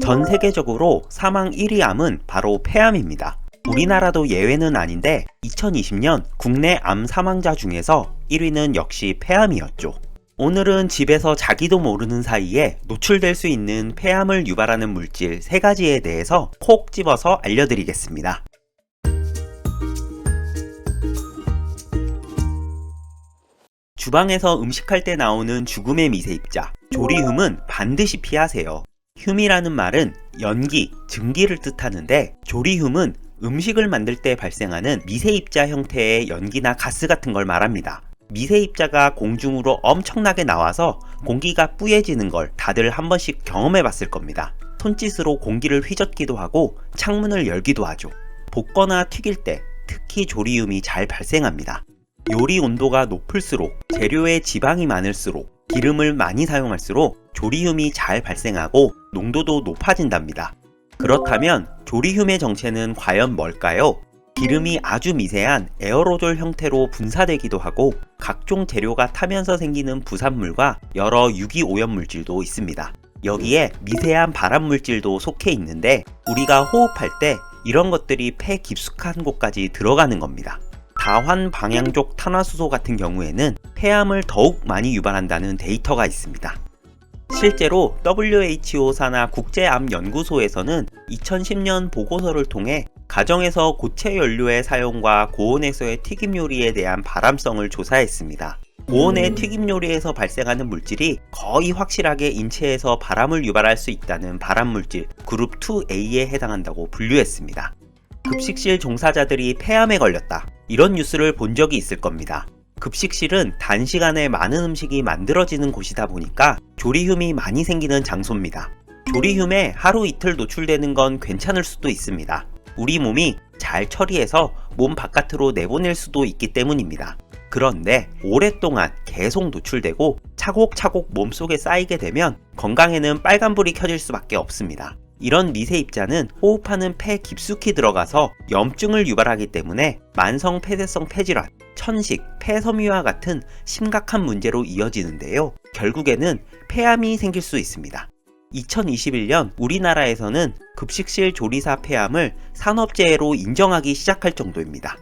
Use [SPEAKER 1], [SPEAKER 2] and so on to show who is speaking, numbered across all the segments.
[SPEAKER 1] 전 세계적으로 사망 1위 암은 바로 폐암입니다. 우리나라도 예외는 아닌데 2020년 국내 암 사망자 중에서 1위는 역시 폐암이었죠. 오늘은 집에서 자기도 모르는 사이에 노출될 수 있는 폐암을 유발하는 물질 3가지에 대해서 콕 집어서 알려드리겠습니다. 주방에서 음식할 때 나오는 죽음의 미세입자, 조리띰은 반드시 피하세요. 띰이라는 말은 연기, 증기를 뜻하는데 조리띰은 음식을 만들 때 발생하는 미세입자 형태의 연기나 가스 같은 걸 말합니다. 미세입자가 공중으로 엄청나게 나와서 공기가 뿌얘지는 걸 다들 한 번씩 경험해 봤을 겁니다. 손짓으로 공기를 휘젓기도 하고 창문을 열기도 하죠. 볶거나 튀길 때 특히 조리띰이 잘 발생합니다. 요리 온도가 높을수록, 재료에 지방이 많을수록, 기름을 많이 사용할수록 조리띰이 잘 발생하고 농도도 높아진답니다. 그렇다면 조리띰의 정체는 과연 뭘까요? 기름이 아주 미세한 에어로졸 형태로 분사되기도 하고 각종 재료가 타면서 생기는 부산물과 여러 유기오염물질도 있습니다. 여기에 미세한 발암물질도 속해 있는데 우리가 호흡할 때 이런 것들이 폐 깊숙한 곳까지 들어가는 겁니다. 다환방향족 탄화수소 같은 경우에는 폐암을 더욱 많이 유발한다는 데이터가 있습니다. 실제로 WHO 산하 국제암연구소에서는 2010년 보고서를 통해 가정에서 고체 연료의 사용과 고온에서의 튀김 요리에 대한 발암성을 조사했습니다. 고온의 튀김 요리에서 발생하는 물질이 거의 확실하게 인체에서 발암을 유발할 수 있다는 발암물질 그룹 2A에 해당한다고 분류했습니다. 급식실 종사자들이 폐암에 걸렸다, 이런 뉴스를 본 적이 있을 겁니다. 급식실은 단시간에 많은 음식이 만들어지는 곳이다 보니까 조리띰이 많이 생기는 장소입니다. 조리띰에 하루 이틀 노출되는 건 괜찮을 수도 있습니다. 우리 몸이 잘 처리해서 몸 바깥으로 내보낼 수도 있기 때문입니다. 그런데 오랫동안 계속 노출되고 차곡차곡 몸속에 쌓이게 되면 건강에는 빨간불이 켜질 수밖에 없습니다. 이런 미세입자는 호흡하는 폐 깊숙이 들어가서 염증을 유발하기 때문에 만성 폐쇄성 폐질환, 천식, 폐섬유와 같은 심각한 문제로 이어지는데요. 결국에는 폐암이 생길 수 있습니다. 2021년 우리나라에서는 급식실 조리사 폐암을 산업재해로 인정하기 시작할 정도입니다.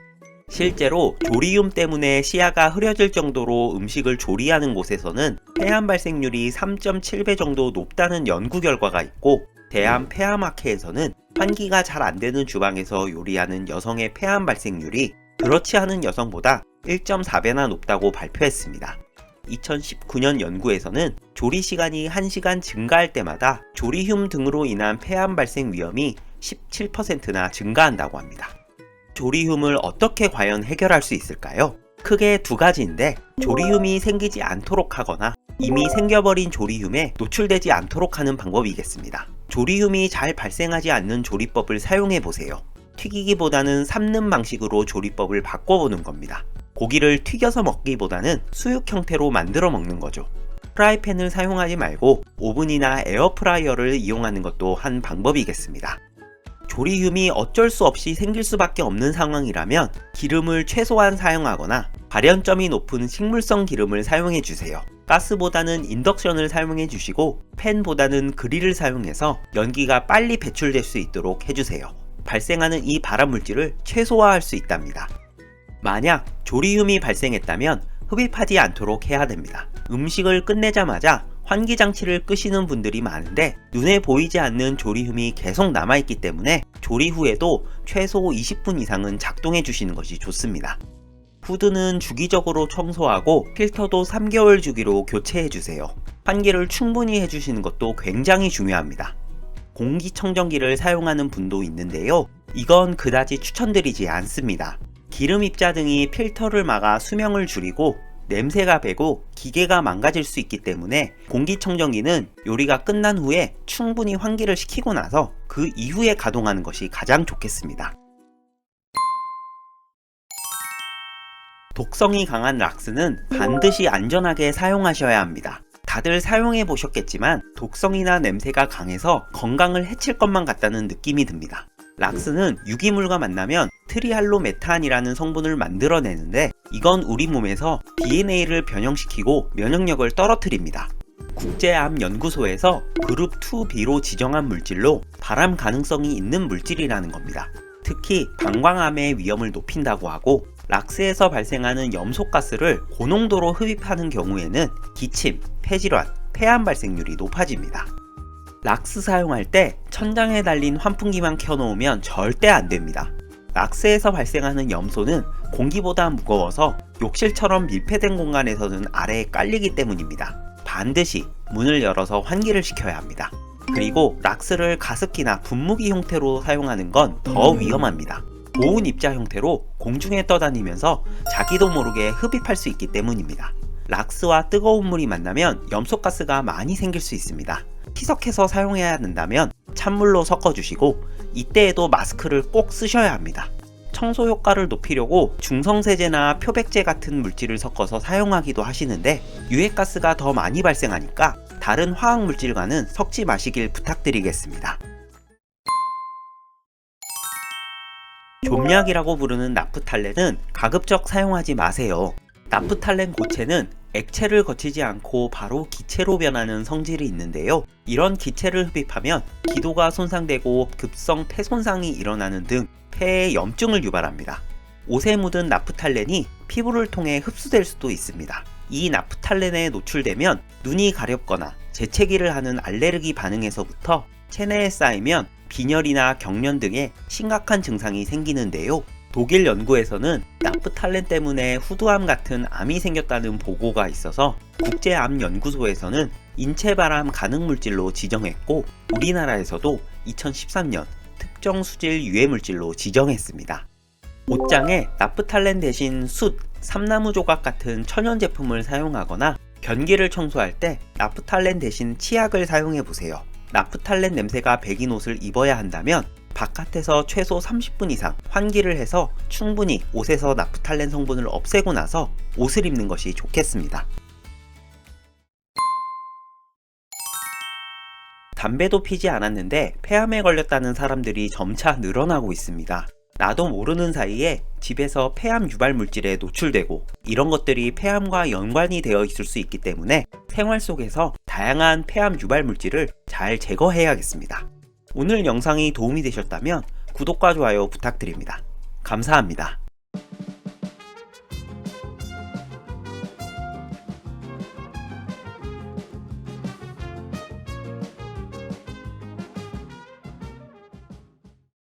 [SPEAKER 1] 실제로 조리띰 때문에 시야가 흐려질 정도로 음식을 조리하는 곳에서는 폐암 발생률이 3.7배 정도 높다는 연구 결과가 있고, 대한폐암학회에서는 환기가 잘 안되는 주방에서 요리하는 여성의 폐암 발생률이 그렇지 않은 여성보다 1.4배나 높다고 발표했습니다. 2019년 연구에서는 조리 시간이 1시간 증가할 때마다 조리띰 등으로 인한 폐암 발생 위험이 17%나 증가한다고 합니다. 조리띰을 어떻게 과연 해결할 수 있을까요? 크게 2가지인데, 조리띰이 생기지 않도록 하거나 이미 생겨버린 조리띰에 노출되지 않도록 하는 방법이겠습니다. 조리띰이 잘 발생하지 않는 조리법을 사용해보세요. 튀기기보다는 삶는 방식으로 조리법을 바꿔보는 겁니다. 고기를 튀겨서 먹기보다는 수육 형태로 만들어 먹는 거죠. 프라이팬을 사용하지 말고 오븐이나 에어프라이어를 이용하는 것도 한 방법이겠습니다. 조리띰이 어쩔 수 없이 생길 수밖에 없는 상황이라면 기름을 최소한 사용하거나 발연점이 높은 식물성 기름을 사용해 주세요. 가스보다는 인덕션을 사용해 주시고 팬보다는 그릴을 사용해서 연기가 빨리 배출될 수 있도록 해주세요. 발생하는 이 발암물질을 최소화할 수 있답니다. 만약 조리띰이 발생했다면 흡입하지 않도록 해야 됩니다. 음식을 끝내자마자 환기장치를 끄시는 분들이 많은데 눈에 보이지 않는 조리띰이 계속 남아있기 때문에 조리 후에도 최소 20분 이상은 작동해 주시는 것이 좋습니다. 후드는 주기적으로 청소하고 필터도 3개월 주기로 교체해 주세요. 환기를 충분히 해주시는 것도 굉장히 중요합니다. 공기청정기를 사용하는 분도 있는데요. 이건 그다지 추천드리지 않습니다. 기름 입자 등이 필터를 막아 수명을 줄이고 냄새가 배고 기계가 망가질 수 있기 때문에 공기청정기는 요리가 끝난 후에 충분히 환기를 시키고 나서 그 이후에 가동하는 것이 가장 좋겠습니다. 독성이 강한 락스는 반드시 안전하게 사용하셔야 합니다. 다들 사용해 보셨겠지만 독성이나 냄새가 강해서 건강을 해칠 것만 같다는 느낌이 듭니다. 락스는 유기물과 만나면 트리할로메탄이라는 성분을 만들어내는데 이건 우리 몸에서 DNA를 변형시키고 면역력을 떨어뜨립니다. 국제암연구소에서 그룹 2B로 지정한 물질로 발암 가능성이 있는 물질이라는 겁니다. 특히 방광암의 위험을 높인다고 하고 락스에서 발생하는 염소가스를 고농도로 흡입하는 경우에는 기침, 폐질환, 폐암 발생률이 높아집니다. 락스 사용할 때 천장에 달린 환풍기만 켜놓으면 절대 안 됩니다. 락스에서 발생하는 염소는 공기보다 무거워서 욕실처럼 밀폐된 공간에서는 아래에 깔리기 때문입니다. 반드시 문을 열어서 환기를 시켜야 합니다. 그리고 락스를 가습기나 분무기 형태로 사용하는 건 더 위험합니다. 고온 입자 형태로 공중에 떠다니면서 자기도 모르게 흡입할 수 있기 때문입니다. 락스와 뜨거운 물이 만나면 염소가스가 많이 생길 수 있습니다. 희석해서 사용해야 된다면 찬물로 섞어주시고 이때에도 마스크를 꼭 쓰셔야 합니다. 청소 효과를 높이려고 중성세제나 표백제 같은 물질을 섞어서 사용하기도 하시는데 유해가스가 더 많이 발생하니까 다른 화학물질과는 섞지 마시길 부탁드리겠습니다. 좀약이라고 부르는 나프탈렌은 가급적 사용하지 마세요. 나프탈렌 고체는 액체를 거치지 않고 바로 기체로 변하는 성질이 있는데요. 이런 기체를 흡입하면 기도가 손상되고 급성 폐 손상이 일어나는 등 폐에 염증을 유발합니다. 옷에 묻은 나프탈렌이 피부를 통해 흡수될 수도 있습니다. 이 나프탈렌에 노출되면 눈이 가렵거나 재채기를 하는 알레르기 반응에서부터 체내에 쌓이면 빈혈이나 경련 등의 심각한 증상이 생기는데요. 독일 연구에서는 나프탈렌 때문에 후두암 같은 암이 생겼다는 보고가 있어서 국제암연구소에서는 인체발암 가능물질로 지정했고 우리나라에서도 2013년 특정 수질 유해물질로 지정했습니다. 옷장에 나프탈렌 대신 숯, 삼나무 조각 같은 천연 제품을 사용하거나 변기를 청소할 때 나프탈렌 대신 치약을 사용해보세요. 나프탈렌 냄새가 배긴 옷을 입어야 한다면 바깥에서 최소 30분 이상 환기를 해서 충분히 옷에서 나프탈렌 성분을 없애고 나서 옷을 입는 것이 좋겠습니다. 담배도 피지 않았는데 폐암에 걸렸다는 사람들이 점차 늘어나고 있습니다. 나도 모르는 사이에 집에서 폐암 유발 물질에 노출되고 이런 것들이 폐암과 연관이 되어 있을 수 있기 때문에 생활 속에서 다양한 폐암 유발 물질을 잘 제거해야겠습니다. 오늘 영상이 도움이 되셨다면 구독과 좋아요 부탁드립니다. 감사합니다.